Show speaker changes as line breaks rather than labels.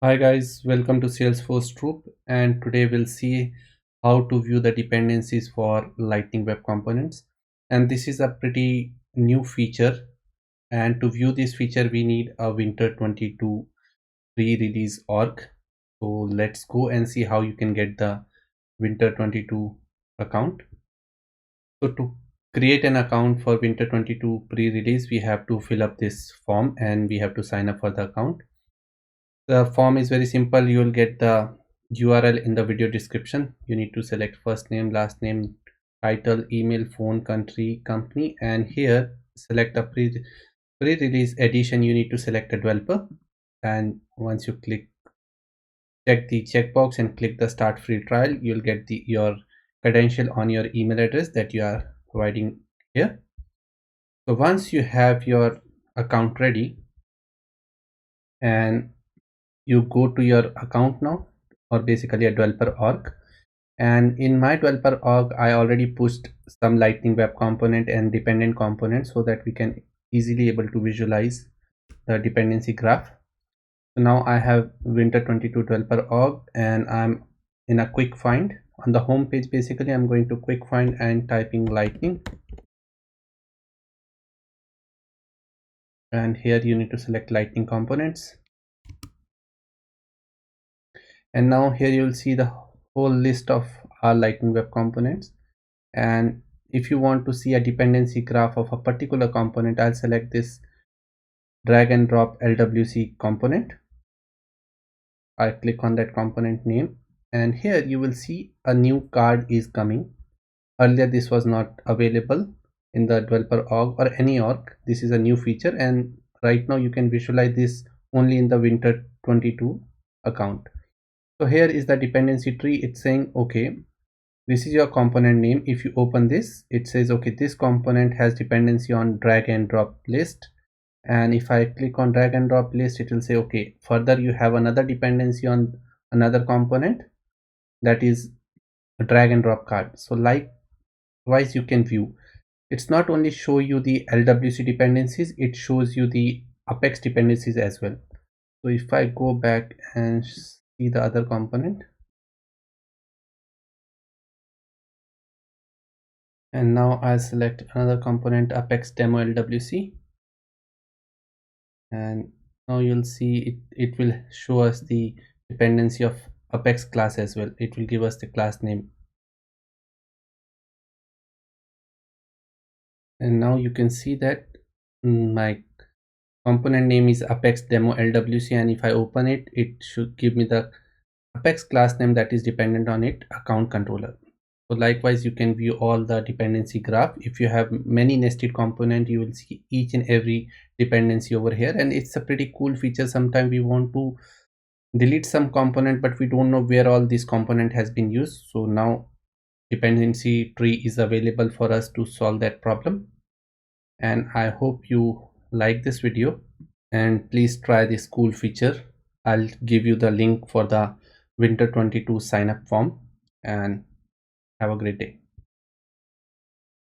Hi guys, welcome to Salesforce Troop, and today we'll see how to view the dependencies for Lightning Web Components. And this is a pretty new feature, and to view this feature we need a Winter 22 pre-release org. So let's go and see how you can get the Winter 22 account. So to create an account for Winter 22 pre-release, we have to fill up this form and we have to sign up for the account. The form is very simple. You will get the URL in the video description. You need to select first name, last name, title, email, phone, country, company, and here select a pre-release edition. You need to select a developer, and once you check the checkbox and click the start free trial, you'll get your credential on your email address that you are providing here. So once you have your account ready and you go to your account now, or basically a developer org, and in my developer org I already pushed some lightning web component and dependent components so that we can easily able to visualize the dependency graph. So now I have winter 22 developer org and I'm in a quick find on the home page. Basically I'm going to quick find and typing lightning, and here you need to select lightning components, and now here you will see the whole list of our lightning web components. And if you want to see a dependency graph of a particular component, I'll select this drag and drop LWC component. I click on that component name, and here you will see a new card is coming. Earlier this was not available in the developer org or any org. This is a new feature, and right now you can visualize this only in the winter 22 account. So here is the dependency tree. It's saying okay, this is your component name. If you open this, it says okay, this component has dependency on drag and drop list, and if I click on drag and drop list, it will say okay, further you have another dependency on another component, that is a drag and drop card. So likewise you can view, it's not only show you the LWC dependencies, it shows you the Apex dependencies as well. So if I go back and see the other component, and now I select another component, Apex demo LWC, and now you'll see it will show us the dependency of Apex class as well. It will give us the class name, and now you can see that my component name is Apex demo LWC, and if I open it, it should give me the Apex class name that is dependent on it, account controller. So likewise you can view all the dependency graph. If you have many nested component, you will see each and every dependency over here, and it's a pretty cool feature. Sometimes we want to delete some component but we don't know where all this component has been used, so now dependency tree is available for us to solve that problem. And I hope you like this video, and please try this cool feature. I'll give you the link for the winter 22 sign up form, and have a great day.